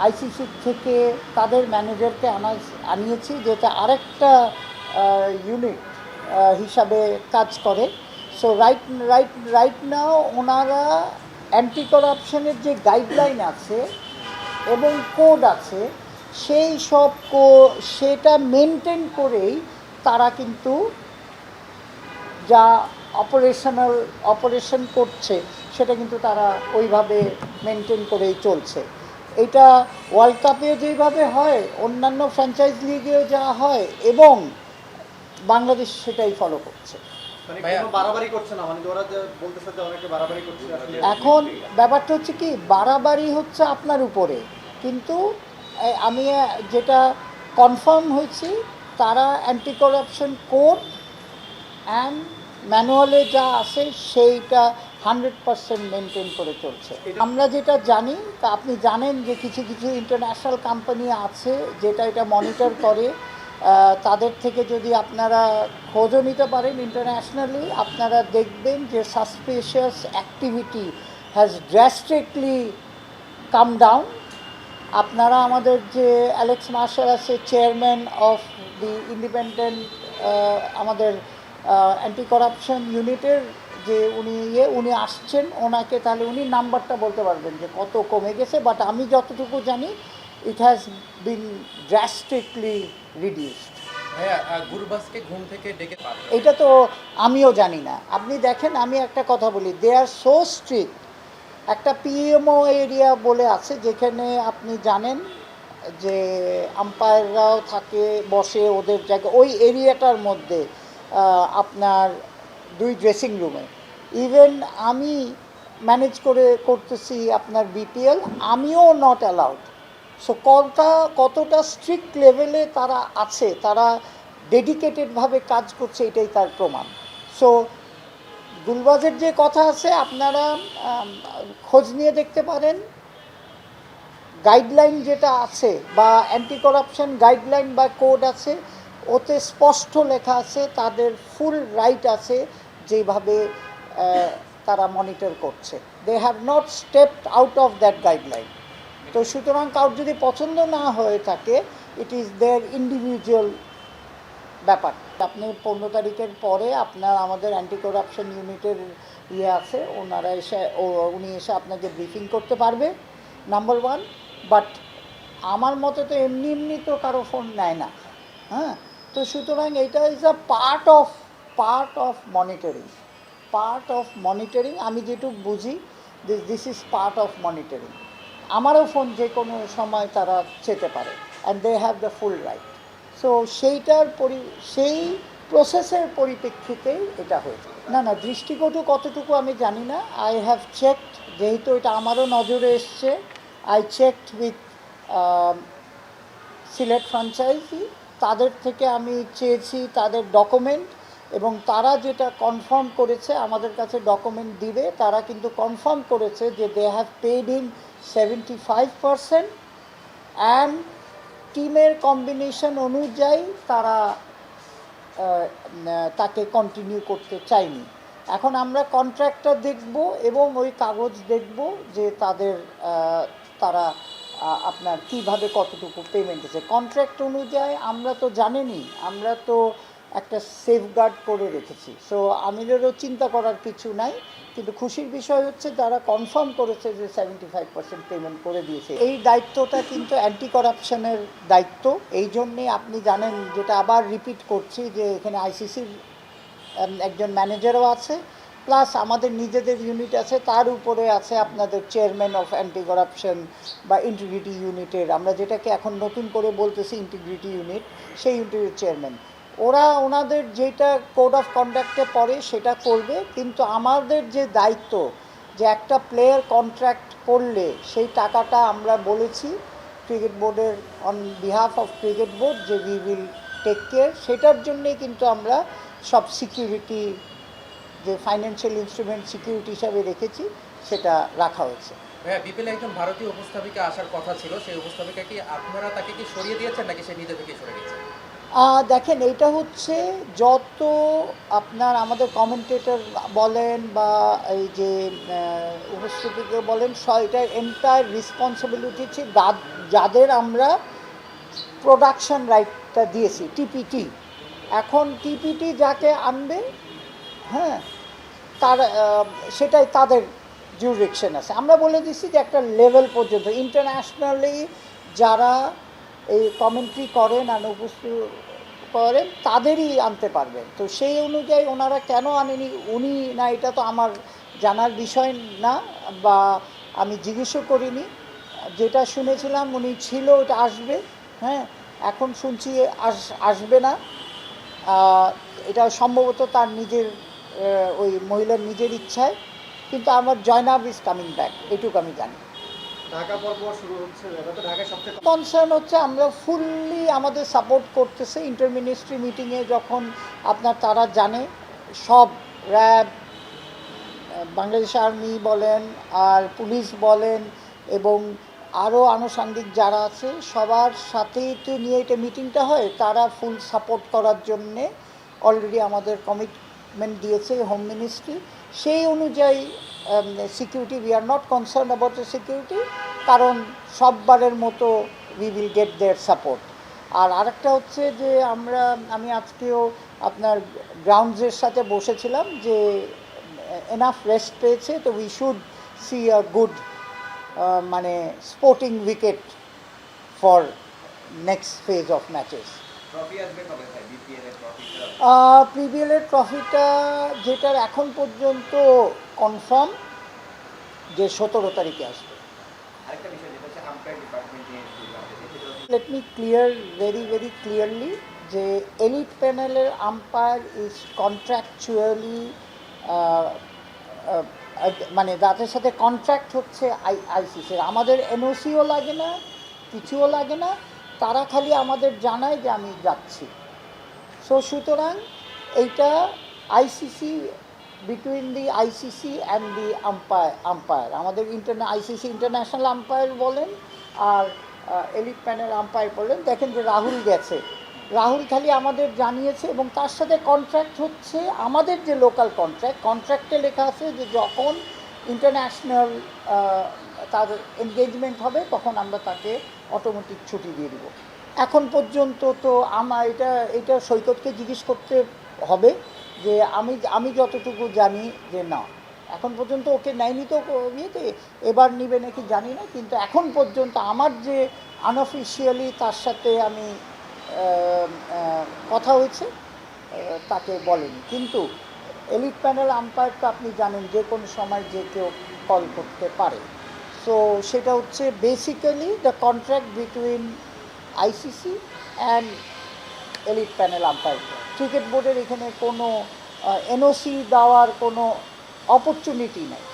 ICC থেকে তাদের ম্যানেজারকে আনিয়েছি, যেটা আরেকটা ইউনিট হিসাবে কাজ করে। সো রাইট নাও ওনারা অ্যান্টি করাপশনের যে গাইডলাইন আছে এবং কোড আছে, সেই সব সেটা মেনটেন করেই তারা কিন্তু যা অপারেশন করছে সেটা কিন্তু তারা ওইভাবে মেনটেন করেই চলছে। এটা ওয়ার্ল্ড কাপে যেইভাবে হয়, অন্যান্য ফ্র্যাঞ্চাইজ লিগেও যা হয়, এবং বাংলাদেশ সেটাই ফলো করছে। এখন ব্যাপারটা হচ্ছে কি, বাড়াবাড়ি হচ্ছে আপনার উপরে, কিন্তু আমি যেটা কনফার্ম হয়েছি, তারা অ্যান্টি করাপশন কোড অ্যান্ড ম্যানুয়ালে যা আছে সেইটা 100% মেনটেন করে চলছে। আমরা যেটা জানি, তা আপনি জানেন যে কিছু কিছু ইন্টারন্যাশনাল কোম্পানি আছে যেটা এটা মনিটর করে। তাদের থেকে যদি আপনারা খোঁজও নিতে পারেন ইন্টারন্যাশনালি, আপনারা দেখবেন যে suspicious activity has drastically come down. আপনারা আমাদের যে অ্যালেক্স মার্শাল আছে, চেয়ারম্যান অফ দি ইন্ডিপেন্ডেন্ট আমাদের অ্যান্টি করাপশন ইউনিটের যে উনি আসছেন, ওনাকে তাহলে উনি নাম্বারটা বলতে পারবেন যে কত কমে গেছে। বাট আমি যতটুকু জানি, ইট হ্যাজ বিন ড্রাস্টিকলি রিডিউসড। গুরবাজকে ঘুম থেকে ডেকে এটা তো আমিও জানি না। আপনি দেখেন, আমি একটা কথা বলি, দে আর সো স্ট্রিক্ট। একটা পিএমও এরিয়া বলে আছে, যেখানে আপনি জানেন যে আম্পায়াররাও থাকে, বসে ওদের জায়গায়, ওই এরিয়াটার মধ্যে আপনার 2 ড্রেসিং রুমে। ইভেন আমি ম্যানেজ করতেছি আপনার বিপিএল, আমিও নট অ্যালাউড। সো কতটা স্ট্রিক্ট লেভেলে তারা আছে, তারা ডেডিকেটেডভাবে কাজ করছে, এটাই তার প্রমাণ। সো গুলবাজের যে কথা আছে, আপনারা খোঁজ নিয়ে দেখতে পারেন। গাইডলাইন যেটা আছে, বা অ্যান্টি করাপশন গাইডলাইন বা কোড আছে, ওতে স্পষ্ট লেখা আছে তাদের ফুল রাইট আছে যেভাবে তারা মনিটর করছে। They have not stepped out of that guideline. তো সুতরাং কারোর যদি পছন্দ না হয়ে থাকে, ইট ইজ দেয়ার ইন্ডিভিজুয়াল ব্যাপার। আপনি 15 তারিখের পরে আপনার আমাদের অ্যান্টি করাপশন ইউনিটের আছে, উনি এসে আপনাকে ব্রিফিং করতে পারবে, নাম্বার 1। বাট আমার মতে তো এমনি তো কারো ফোন নেয় না, হ্যাঁ। তো সুতরাং এটা is a part of monitoring. আমি যেটুকু বুঝি, this is part of monitoring. আমারও ফোন যে কোনো সময় তারা চেতে পারে, and they have the full right. So সেই প্রসেসের পরিপ্রেক্ষিতেই এটা হয়েছে। না, দৃষ্টিকটু কতটুকু আমি জানি না। আই হ্যাভ চেকড, যেহেতু এটা আমারও নজরে এসছে, I checked with Sylhet franchise. তাদের থেকে আমি চেয়েছি তাদের ডকুমেন্ট, এবং তারা যেটা কনফার্ম করেছে, আমাদের কাছে ডকুমেন্ট দিবে, তারা কিন্তু কনফার্ম করেছে যে they have paid in 75%, and টিমের কম্বিনেশন অনুযায়ী তারা তাকে কন্টিনিউ করতে চায়নি। এখন আমরা কন্ট্রাক্টটা দেখব এবং ওই কাগজ দেখব যে তারা আপনার কীভাবে কতটুকু পেমেন্ট আছে। কন্ট্রাক্ট অনুযায়ী আমরা তো জানেনই, আমরা তো একটা সেফগার্ড করে রেখেছি। সো আমাদেরও চিন্তা করার কিছু নাই। কিন্তু খুশির বিষয় হচ্ছে তারা কনফার্ম করেছে যে 75% পেমেন্ট করে দিয়েছে। এই দায়িত্বটা কিন্তু অ্যান্টি করাপশনের দায়িত্ব। এই জন্যে আপনি জানেন, যেটা আবার রিপিট করছি, যে এখানে আইসিসির একজন ম্যানেজারও আছে, প্লাস আমাদের নিজেদের ইউনিট আছে, তার উপরে আছে আপনাদের চেয়ারম্যান অফ অ্যান্টি করাপশন বা ইন্টিগ্রিটি ইউনিটের, আমরা যেটাকে এখন নতুন করে বলতেছি ইন্টিগ্রিটি ইউনিট, সেই ইউনিটের চেয়ারম্যান। ওনাদের যেটা কোড অফ কন্ডাক্টে পড়ে সেটা করবে। কিন্তু আমাদের যে দায়িত্ব, যে একটা প্লেয়ার কন্ট্রাক্ট করলে সেই টাকাটা আমরা বলেছি ক্রিকেট বোর্ডের on behalf of cricket board যে উই উইল টেক কেয়ার, সেটার জন্যেই কিন্তু আমরা সব সিকিউরিটি, যে ফাইন্যান্সিয়াল ইনস্ট্রুমেন্ট সিকিউরিটি হিসাবে রেখেছি, সেটা রাখা হয়েছে। হ্যাঁ, বিপিএল একজন ভারতীয় উপস্থাপিকা আসার কথা ছিল, সেই উপস্থাপিকা কি আপনারা তাকে কি সরিয়ে দিয়েছেন, নাকি সে নিজে থেকে সরে গেছে? দেখেন, এইটা হচ্ছে যত আপনার আমাদের কমেন্টেটর বলেন বা এই যে উপস্থিতিকে বলেন, এটার এন্টায়ার রেসপন্সিবিলিটি হচ্ছে যাদের আমরা প্রোডাকশন রাইটটা দিয়েছি টিপিটি। এখন টিপিটি যাকে আনবে, হ্যাঁ, তার সেটাই তাদের জুরিডিকশন আছে। আমরা বলে দিচ্ছি যে একটা লেভেল পর্যন্ত ইন্টারন্যাশনালি যারা এই কমেন্ট্রি করেন আর উপস্থিত করেন তাদেরই আনতে পারবেন। তো সেই অনুযায়ী ওনারা কেন আনেনি উনি না, এটা তো আমার জানার বিষয় না, বা আমি জিজ্ঞেসও করিনি। যেটা শুনেছিলাম উনি ছিল, ওটা আসবে। হ্যাঁ, এখন শুনছি আসবে না। এটা সম্ভবত তার নিজের ওই মহিলার নিজের ইচ্ছায়, কিন্তু আমার জয়নাব ইজ কামিং ব্যাক, এটুকু আমি জানি। ঢাকা পর্ব শুরু হচ্ছে, এটা তো ঢাকায় সবচেয়ে কনসার্ন হচ্ছে আমরা ফুললি আমাদের সাপোর্ট করতেছে। ইন্টারমিনিস্ট্রি মিটিংয়ে যখন আপনার তারা জানে সব র্যাব, বাংলাদেশ আর্মি বলেন আর পুলিশ বলেন এবং আরও আনুষঙ্গিক যারা আছে সবার সাথেই তো নিয়ে এটা মিটিংটা হয়, তারা ফুল সাপোর্ট করার জন্যে অলরেডি আমাদের কমিটমেন্ট দিয়েছে হোম মিনিস্ট্রি। সেই অনুযায়ী security, we are not concern about the security, কারণ সববারের মতো we will get their support. আর আরেকটা হচ্ছে যে আমি আজকেও আপনার গ্রাউন্ডসের সাথে বসেছিলাম যে এনাফ রেস্ট পেয়েছে, তো we should see a good মানে sporting wicket for next phase of matches. Trophy আসবে কবে ভাই? বিপিএল এর ট্রফিটা পিবিএলের ট্রফিটা যেটার এখন পর্যন্ত কনফার্ম যে 17 তারিখে আসবে। আরেকটা বিষয় যেটা হচ্ছে আম্পায়ার ডিপার্টমেন্ট নিয়ে একটু জানতে চাই, সেটা হচ্ছে let me clear very clearly যে এলিট প্যানেলের আম্পায়ার ইজ কন্ট্রাকচুয়ালি, মানে তাদের সাথে কন্ট্রাক্ট হচ্ছে আইসিসির। আমাদের এনওসিও লাগে না, কিছুও লাগে না, তারা খালি আমাদের জানায় যে আমি যাচ্ছি। সো সুতরাং এইটা ICC, between the ICC and the umpire আমাদের আইসিসি ইন্টারন্যাশনাল আম্পায়ার বলেন আর এলিট প্যানেল আম্পায়ার বলেন। দেখেন যে রাহুল গেছে, রাহুল খালি আমাদের জানিয়েছে এবং তার সাথে কন্ট্রাক্ট হচ্ছে আমাদের যে লোকাল কন্ট্রাক্টে লেখা আছে যে যখন ইন্টারন্যাশনাল তার এনগেজমেন্ট হবে তখন আমরা তাকে অটোমেটিক ছুটি দিয়ে দেবো। এখন পর্যন্ত তো এটা সৈকতকে জিজ্ঞেস করতে হবে যে আমি যতটুকু জানি যে না, এখন পর্যন্ত ওকে নেয়নি তো ইয়েতে, এবার নিবে নাকি জানি না, কিন্তু এখন পর্যন্ত আমার যে আনঅফিসিয়ালি তার সাথে আমি কথা হয়েছে তাকে বলেনি। কিন্তু এলিট প্যানেল আম্পায়ার তো আপনি জানেন যে কোনো সময় যে কেউ কল করতে পারে। সো সেটা হচ্ছে basically the contract between ICC and elite panel umpire. Cricket বোর্ডের এখানে কোনো এনওসি দেওয়ার কোনো অপরচুনিটি নেই।